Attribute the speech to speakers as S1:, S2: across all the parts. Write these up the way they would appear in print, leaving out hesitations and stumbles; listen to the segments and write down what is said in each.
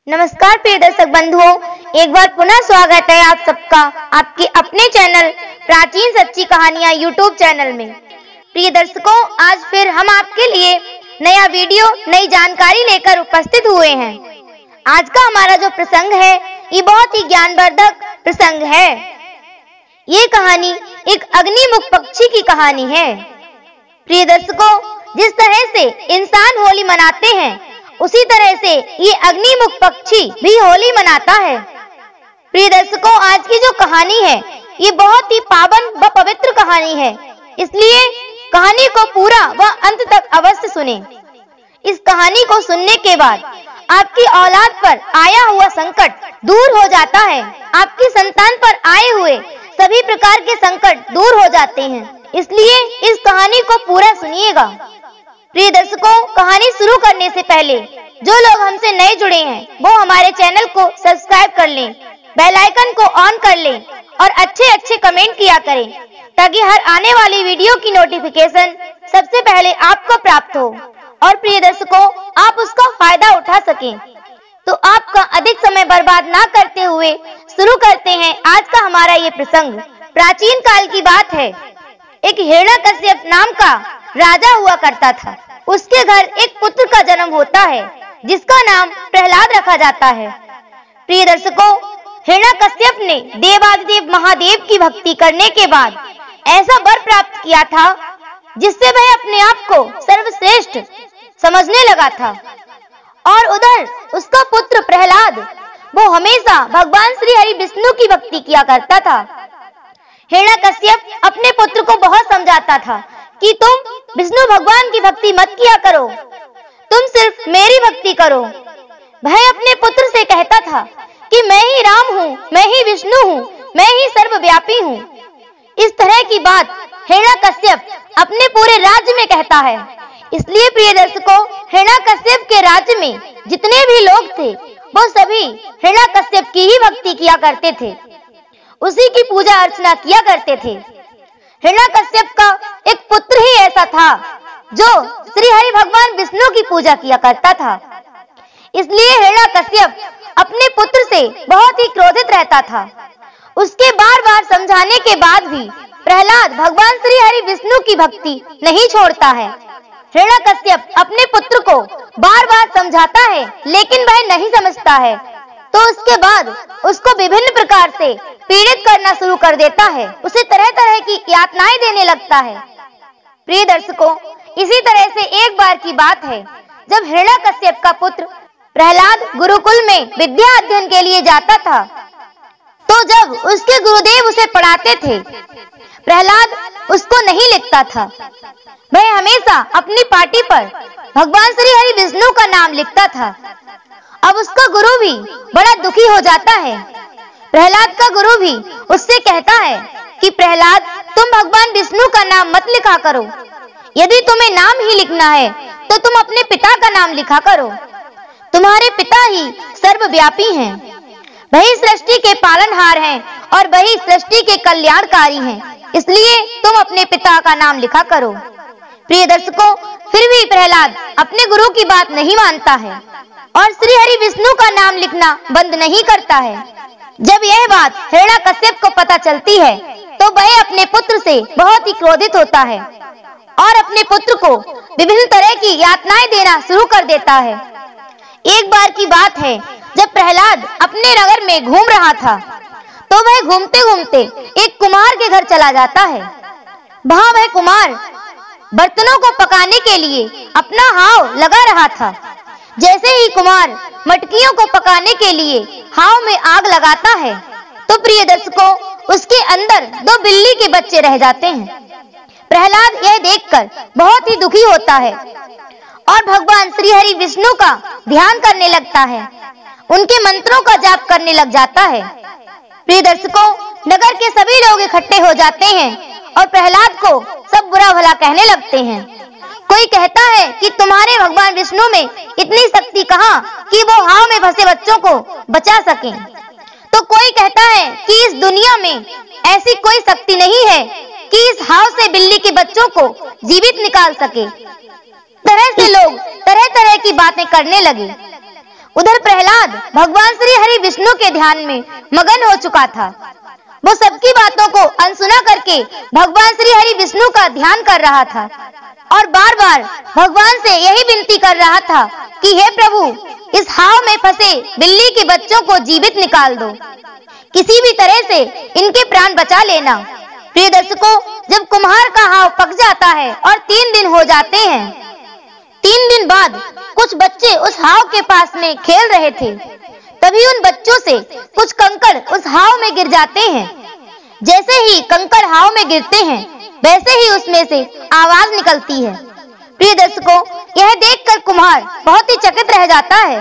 S1: नमस्कार प्रिय दर्शक बंधुओं, एक बार पुनः स्वागत है आप सबका आपके अपने चैनल प्राचीन सच्ची कहानियां यूट्यूब चैनल में। प्रिय दर्शकों, आज फिर हम आपके लिए नया वीडियो, नई जानकारी लेकर उपस्थित हुए हैं। आज का हमारा जो प्रसंग है ये बहुत ही ज्ञानवर्धक प्रसंग है। ये कहानी एक अग्निमुख पक्षी की कहानी है। प्रिय दर्शकों, जिस तरह से इंसान होली मनाते हैं उसी तरह से ये अग्निमुख पक्षी भी होली मनाता है। प्रिय दर्शकों, आज की जो कहानी है ये बहुत ही पावन व पवित्र कहानी है, इसलिए कहानी को पूरा व अंत तक अवश्य सुने। इस कहानी को सुनने के बाद आपकी औलाद पर आया हुआ संकट दूर हो जाता है, आपकी संतान पर आए हुए सभी प्रकार के संकट दूर हो जाते हैं, इसलिए इस कहानी को पूरा सुनिएगा। प्रिय दर्शकों, कहानी शुरू करने से पहले जो लोग हमसे नए जुड़े हैं वो हमारे चैनल को सब्सक्राइब कर लें, बेल आइकन को ऑन कर लें और अच्छे कमेंट किया करें ताकि हर आने वाली वीडियो की नोटिफिकेशन सबसे पहले आपको प्राप्त हो और प्रिय दर्शकों आप उसका फायदा उठा सकें। तो आपका अधिक समय बर्बाद ना करते हुए शुरू करते हैं आज का हमारा ये प्रसंग। प्राचीन काल की बात है। एक हिरण्यकश्यप नाम का राजा हुआ करता था। उसके घर एक पुत्र का जन्म होता है जिसका नाम प्रहलाद रखा जाता है। प्रिय दर्शकों, हिरण्यकश्यप ने देवादिदेव महादेव की भक्ति करने के बाद ऐसा वर प्राप्त किया था जिससे वह अपने आप को सर्वश्रेष्ठ समझने लगा था। और उधर उसका पुत्र प्रहलाद वो हमेशा भगवान श्री हरि विष्णु की भक्ति किया करता था। हिरण्यकश्यप अपने पुत्र को बहुत समझाता था कि तुम विष्णु भगवान की भक्ति मत किया करो, तुम सिर्फ मेरी भक्ति करो। वह अपने पुत्र से कहता था कि मैं ही राम हूँ, मैं ही विष्णु हूँ, मैं ही सर्वव्यापी हूँ। इस तरह की बात हिरण्यकश्यप अपने पूरे राज्य में कहता है। इसलिए प्रिय दर्शकों, हिरण्यकश्यप के राज्य में जितने भी लोग थे वो सभी हिरण्यकश्यप की ही भक्ति किया करते थे, उसी की पूजा अर्चना किया करते थे। हिरण्यकश्यप का एक पुत्र ही ऐसा था जो श्री हरि भगवान विष्णु की पूजा किया करता था। इसलिए हिरण्यकश्यप अपने पुत्र से बहुत ही क्रोधित रहता था। उसके बार बार समझाने के बाद भी प्रहलाद भगवान श्री हरि विष्णु की भक्ति नहीं छोड़ता है। हिरण्यकश्यप अपने पुत्र को बार बार समझाता है लेकिन वह नहीं समझता है, तो उसके बाद उसको विभिन्न प्रकार से पीड़ित करना शुरू कर देता है, उसे तरह तरह की यातनाएं देने लगता है। प्रिय दर्शकों, इसी तरह से एक बार की बात है जब हिरण्यकश्यप का पुत्र प्रहलाद गुरुकुल में विद्या अध्ययन के लिए जाता था, तो जब उसके गुरुदेव उसे पढ़ाते थे प्रहलाद उसको नहीं लिखता था। वह हमेशा अपनी पाटी पर भगवान श्री हरि विष्णु का नाम लिखता था। अब उसका गुरु भी बड़ा दुखी हो जाता है। प्रहलाद का गुरु भी उससे कहता है कि प्रहलाद, तुम भगवान विष्णु का नाम मत लिखा करो, यदि तुम्हें नाम ही लिखना है तो तुम अपने पिता का नाम लिखा करो। तुम्हारे पिता ही सर्वव्यापी हैं, वही सृष्टि के पालनहार हैं और वही सृष्टि के कल्याणकारी हैं, इसलिए तुम अपने पिता का नाम लिखा करो। प्रिय दर्शकों, फिर भी प्रहलाद अपने गुरु की बात नहीं मानता है और श्री हरि विष्णु का नाम लिखना बंद नहीं करता है। जब यह बात हिरण्यकश्यप को पता चलती है तो वह अपने पुत्र से बहुत ही क्रोधित होता है और अपने पुत्र को विभिन्न तरह की यातनाएं देना शुरू कर देता है। एक बार की बात है जब प्रहलाद अपने नगर में घूम रहा था तो वह घूमते घूमते एक कुम्हार के घर चला जाता है। वहां वह कुम्हार बर्तनों को पकाने के लिए अपना हाव लगा रहा था। जैसे ही कुम्हार मटकियों को पकाने के लिए हाव में आग लगाता है तो प्रिय दर्शकों उसके अंदर 2 बिल्ली के बच्चे रह जाते हैं। प्रहलाद यह देखकर बहुत ही दुखी होता है और भगवान श्री हरि विष्णु का ध्यान करने लगता है, उनके मंत्रों का जाप करने लग जाता है। प्रिय दर्शकों, नगर के सभी लोग इकट्ठे हो जाते हैं और प्रहलाद को सब बुरा भला कहने लगते हैं। कोई कहता है कि तुम्हारे भगवान विष्णु में इतनी शक्ति कहाँ कि वो हाव में फंसे बच्चों को बचा सकें, तो कोई कहता है कि इस दुनिया में ऐसी कोई शक्ति नहीं है कि इस हाव से बिल्ली के बच्चों को जीवित निकाल सके। तरह से लोग तरह तरह की बातें करने लगे। उधर प्रहलाद भगवान श्री हरि विष्णु के ध्यान में मगन हो चुका था। वो सबकी बातों को अनसुना करके भगवान श्री हरि विष्णु का ध्यान कर रहा था और बार बार भगवान से यही विनती कर रहा था कि हे प्रभु, इस हाव में फंसे बिल्ली के बच्चों को जीवित निकाल दो, किसी भी तरह से इनके प्राण बचा लेना। प्रिय दर्शकों, जब कुम्हार का हाव पक जाता है और 3 दिन हो जाते हैं, 3 दिन बाद कुछ बच्चे उस हाव के पास में खेल रहे थे। तभी उन बच्चों से कुछ कंकड़ उस हाव में गिर जाते हैं। जैसे ही कंकड़ हाव में गिरते हैं, वैसे ही उसमें से आवाज निकलती है। प्रिय दर्शकों, यह देखकर कुम्हार बहुत ही चकित रह जाता है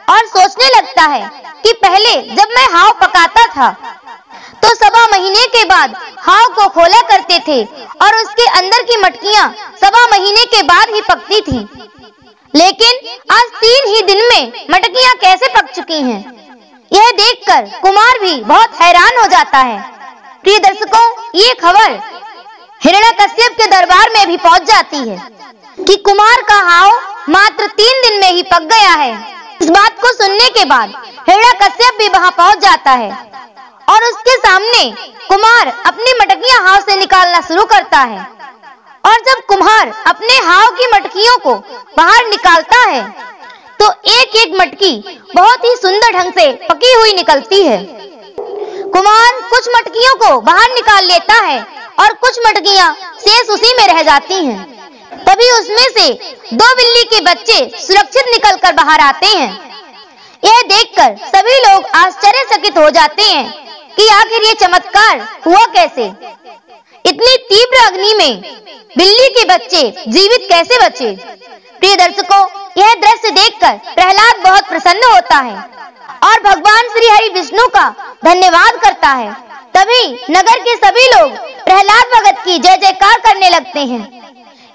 S1: और सोचने लगता है कि पहले जब मैं हाव पकाता था तो 1.25 महीने के बाद हाव को खोला करते थे और उसके अंदर की मटकियां 1.25 महीने के बाद ही पकती थी, लेकिन आज 3 ही दिन में मटकियां कैसे पक चुकी हैं? यह देखकर कुम्हार भी बहुत हैरान हो जाता है। प्रिय दर्शकों, ये खबर हिरण्यकश्यप के दरबार में भी पहुंच जाती है कि कुम्हार का हाव मात्र 3 दिन में ही पक गया है। इस बात को सुनने के बाद हिरण्यकश्यप भी वहां पहुंच जाता है और उसके सामने कुम्हार अपनी मटकियां हाव से निकालना शुरू करता है। और जब कुम्हार अपने हाव की मटकियों को बाहर निकालता है तो एक एक मटकी बहुत ही सुंदर ढंग से पकी हुई निकलती है। कुम्हार कुछ मटकियों को बाहर निकाल लेता है और कुछ मटकियां शेष उसी में रह जाती हैं। तभी उसमें से 2 बिल्ली के बच्चे सुरक्षित निकलकर बाहर आते हैं। यह देखकर सभी लोग आश्चर्यचकित हो जाते हैं कि आखिर ये चमत्कार हुआ कैसे? इतनी तीव्र अग्नि में बिल्ली के बच्चे जीवित कैसे बचे? प्रिय दर्शकों, यह दृश्य देखकर प्रहलाद बहुत प्रसन्न होता है और भगवान श्री हरि विष्णु का धन्यवाद करता है। तभी नगर के सभी लोग प्रहलाद भगत की जय जयकार करने लगते हैं।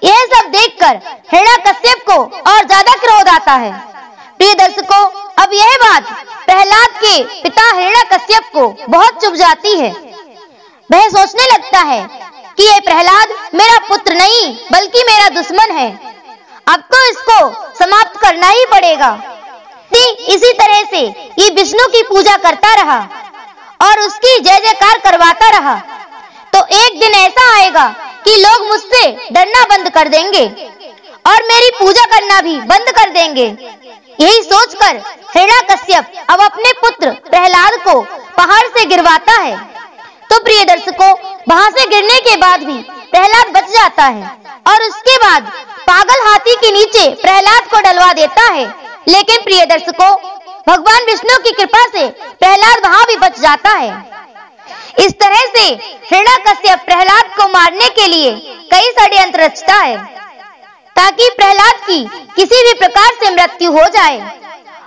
S1: यह सब देखकर हिरण्यकश्यप को और ज्यादा क्रोध आता है। प्रिय दर्शकों, अब यह बात प्रहलाद के पिता हिरण्यकश्यप को बहुत चुभ जाती है। वह सोचने लगता है कि यह प्रहलाद मेरा पुत्र नहीं बल्कि मेरा दुश्मन है। अब तो इसको समाप्त करना ही पड़ेगा। इसी तरह से ये विष्णु की पूजा करता रहा और उसकी जय जयकार करवाता रहा तो एक दिन ऐसा आएगा कि लोग मुझसे डरना बंद कर देंगे और मेरी पूजा करना भी बंद कर देंगे। यही सोचकर हिरण्यकश्यप अब अपने पुत्र प्रहलाद को पहाड़ से गिरवाता है। तो प्रिय दर्शकों, वहां से गिरने के बाद भी प्रहलाद बच जाता है और उसके बाद पागल हाथी के नीचे प्रहलाद को डलवा देता है। लेकिन प्रिय दर्शकों, भगवान विष्णु की कृपा से प्रहलाद वहां भी बच जाता है। इस तरह से हिरण्यकश्यप प्रहलाद को मारने के लिए कई षड्यंत्र रचता है ताकि प्रहलाद की किसी भी प्रकार से मृत्यु हो जाए।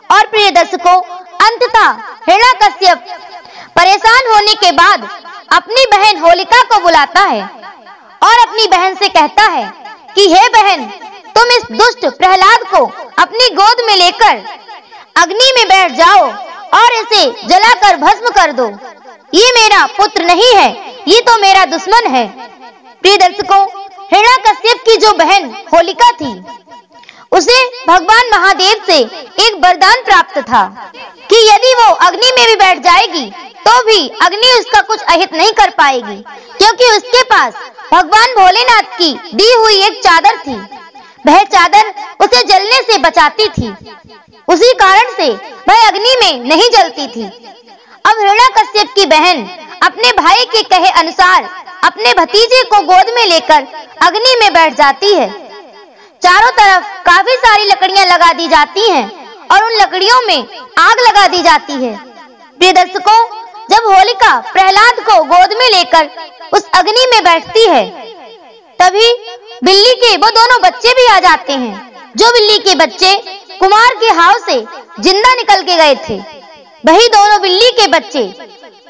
S1: और प्रिय दर्शकों, अंततः हिरण्यकश्यप परेशान होने के बाद अपनी बहन होलिका को बुलाता है और अपनी बहन से कहता है कि हे बहन, तुम इस दुष्ट प्रहलाद को अपनी गोद में लेकर अग्नि में बैठ जाओ और इसे जलाकर भस्म कर दो। ये मेरा पुत्र नहीं है, ये तो मेरा दुश्मन है। प्रिय दर्शकों, हिरण्यकश्यप की जो बहन होलिका थी, उसे भगवान महादेव से एक वरदान प्राप्त था कि यदि वो अग्नि में भी बैठ जाएगी तो भी अग्नि उसका कुछ अहित नहीं कर पाएगी, क्योंकि उसके पास भगवान भोलेनाथ की दी हुई एक चादर थी। वह चादर उसे जलने से बचाती थी, उसी कारण से वह अग्नि में नहीं जलती थी। अब हिरण्यकश्यप की बहन अपने भाई के कहे अनुसार अपने भतीजे को गोद में लेकर अग्नि में बैठ जाती है। चारों तरफ काफी सारी लकड़ियां लगा दी जाती हैं और उन लकड़ियों में आग लगा दी जाती है। प्रिय दर्शकों, जब होलिका प्रहलाद को गोद में लेकर उस अग्नि में बैठती है, तभी बिल्ली के वो दोनों बच्चे भी आ जाते हैं जो बिल्ली के बच्चे कुम्हार के हाव से जिंदा निकल के गए थे। वही दोनों बिल्ली के बच्चे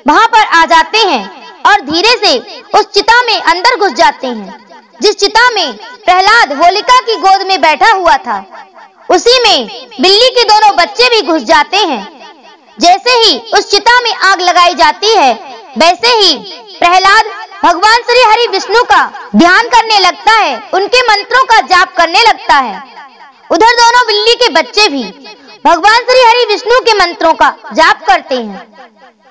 S1: वहां पर आ जाते हैं और धीरे से उस चिता में अंदर घुस जाते हैं, जिस चिता में प्रहलाद होलिका की गोद में बैठा हुआ था। उसी में बिल्ली के दोनों बच्चे भी घुस जाते हैं। जैसे ही उस चिता में आग लगाई जाती है, वैसे ही प्रहलाद भगवान श्री हरि विष्णु का ध्यान करने लगता है, उनके मंत्रों का जाप करने लगता है। उधर दोनों बिल्ली के बच्चे भी भगवान श्री हरि विष्णु के मंत्रों का जाप करते हैं।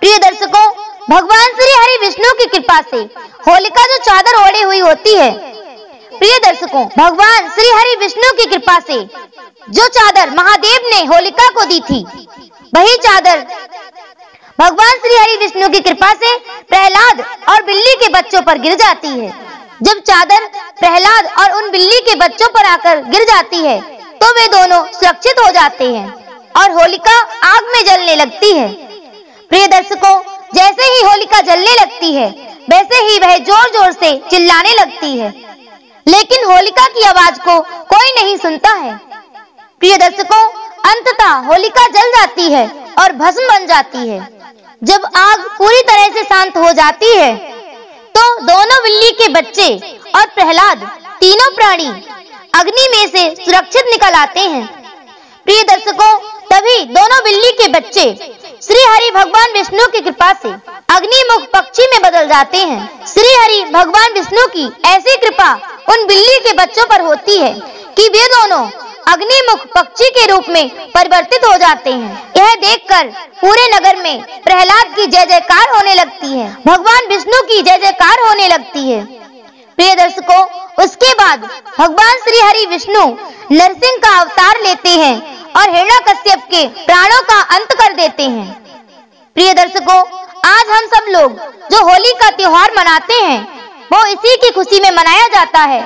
S1: प्रिय दर्शकों, भगवान श्री हरि विष्णु की कृपा से होलिका जो चादर ओढ़े हुई होती है, प्रिय दर्शकों, भगवान श्री हरि विष्णु की कृपा से जो चादर महादेव ने होलिका को दी थी, वही चादर भगवान श्री हरि विष्णु की कृपा से प्रहलाद और बिल्ली के बच्चों पर गिर जाती है। जब चादर प्रहलाद और उन बिल्ली के बच्चों पर आकर गिर जाती है तो वे दोनों सुरक्षित हो जाते हैं और होलिका आग में जलने लगती है। प्रिय दर्शकों, जैसे ही होलिका जलने लगती है वैसे ही वह जोर जोर से चिल्लाने लगती है, लेकिन होलिका की आवाज को कोई नहीं सुनता है। प्रिय दर्शकों, अंततः होलिका जल जाती है और भस्म बन जाती है। जब आग पूरी तरह से शांत हो जाती है तो दोनों बिल्ली के बच्चे और प्रहलाद तीनों प्राणी अग्नि में से सुरक्षित निकल आते हैं। प्रिय दर्शकों, तभी दोनों बिल्ली के बच्चे श्री हरि भगवान विष्णु की कृपा से अग्निमुख पक्षी में बदल जाते हैं। श्री हरि भगवान विष्णु की ऐसी कृपा उन बिल्ली के बच्चों पर होती है कि वे दोनों अग्निमुख पक्षी के रूप में परिवर्तित हो जाते हैं। यह देखकर पूरे नगर में प्रहलाद की जय जयकार होने लगती है, भगवान विष्णु की जय जयकार होने लगती है। प्रिय दर्शकों, उसके बाद भगवान श्री हरि विष्णु नरसिंह का अवतार लेते हैं और हिरण्यकश्यप के प्राणों का अंत कर देते हैं। प्रिय दर्शकों, आज हम सब लोग जो होली का त्योहार मनाते हैं वो इसी की खुशी में मनाया जाता है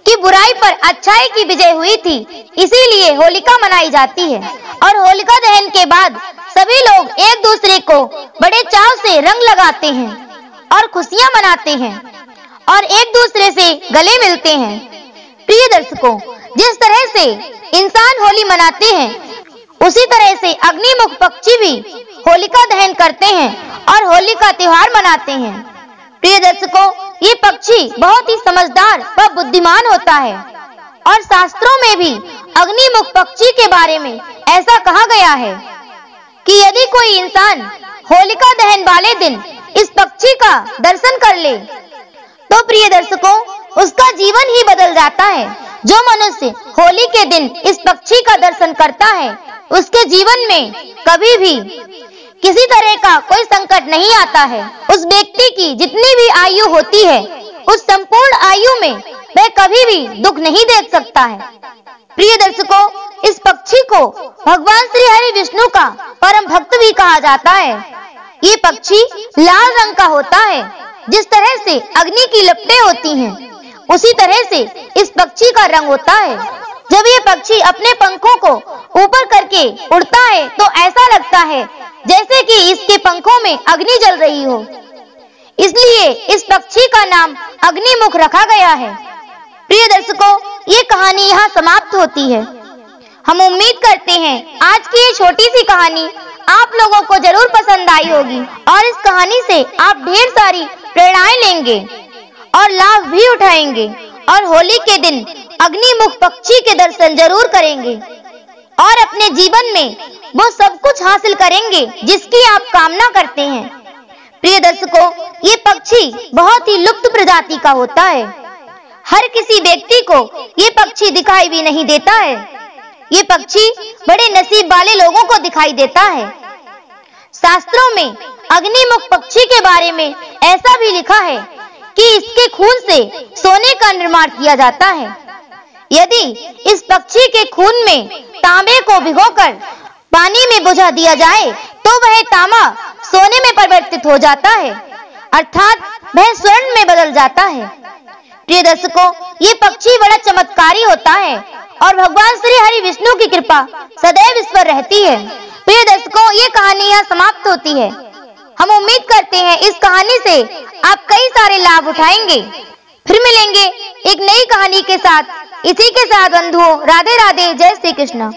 S1: कि बुराई पर अच्छाई की विजय हुई थी, इसीलिए होलिका मनाई जाती है। और होलिका दहन के बाद सभी लोग एक दूसरे को बड़े चाव से रंग लगाते हैं और खुशियां मनाते हैं और एक दूसरे से गले मिलते हैं। प्रिय दर्शकों, जिस तरह से इंसान होली मनाते हैं उसी तरह से अग्निमुख पक्षी भी होलिका दहन करते हैं और होली का त्योहार मनाते हैं। प्रिय दर्शकों, ये पक्षी बहुत ही समझदार व बुद्धिमान होता है और शास्त्रों में भी अग्निमुख पक्षी के बारे में ऐसा कहा गया है कि यदि कोई इंसान होलिका दहन वाले दिन इस पक्षी का दर्शन कर ले तो प्रिय दर्शकों उसका जीवन ही बदल जाता है। जो मनुष्य होली के दिन इस पक्षी का दर्शन करता है उसके जीवन में कभी भी किसी तरह का कोई संकट नहीं आता है। उस व्यक्ति की जितनी भी आयु होती है उस संपूर्ण आयु में वह कभी भी दुख नहीं देख सकता है। प्रिय दर्शकों, इस पक्षी को भगवान श्री हरि विष्णु का परम भक्त भी कहा जाता है। ये पक्षी लाल रंग का होता है। जिस तरह से अग्नि की लपटें होती हैं उसी तरह से इस पक्षी का रंग होता है। जब ये पक्षी अपने पंखों को ऊपर करके उड़ता है तो ऐसा लगता है जैसे कि इसके पंखों में अग्नि जल रही हो, इसलिए इस पक्षी का नाम अग्निमुख रखा गया है। प्रिय दर्शकों, ये कहानी यहाँ समाप्त होती है। हम उम्मीद करते हैं आज की ये छोटी सी कहानी आप लोगों को जरूर पसंद आई होगी और इस कहानी से आप ढेर सारी प्रेरणाएं लेंगे और लाभ भी उठाएंगे और होली के दिन अग्निमुख पक्षी के दर्शन जरूर करेंगे और अपने जीवन में वो सब कुछ हासिल करेंगे जिसकी आप कामना करते हैं। प्रिय दर्शकों, ये पक्षी बहुत ही लुप्त प्रजाति का होता है। हर किसी व्यक्ति को ये पक्षी दिखाई भी नहीं देता है। ये पक्षी बड़े नसीब वाले लोगों को दिखाई देता है। शास्त्रों में अग्निमुख पक्षी के बारे में ऐसा भी लिखा है कि इसके खून से सोने का निर्माण किया जाता है। यदि इस पक्षी के खून में तांबे को भिगोकर पानी में बुझा दिया जाए तो वह तांबा सोने में परिवर्तित हो जाता है, अर्थात वह स्वर्ण में बदल जाता है। प्रिय दर्शकों, ये पक्षी बड़ा चमत्कारी होता है और भगवान श्री हरि विष्णु की कृपा सदैव इस पर रहती है। प्रिय दर्शकों, ये कहानी यहाँ समाप्त होती है। हम उम्मीद करते हैं इस कहानी से आप कई सारे लाभ उठाएंगे। फिर मिलेंगे एक नई कहानी के साथ। इसी के साथ बंधुओं, राधे राधे, जय श्री कृष्ण।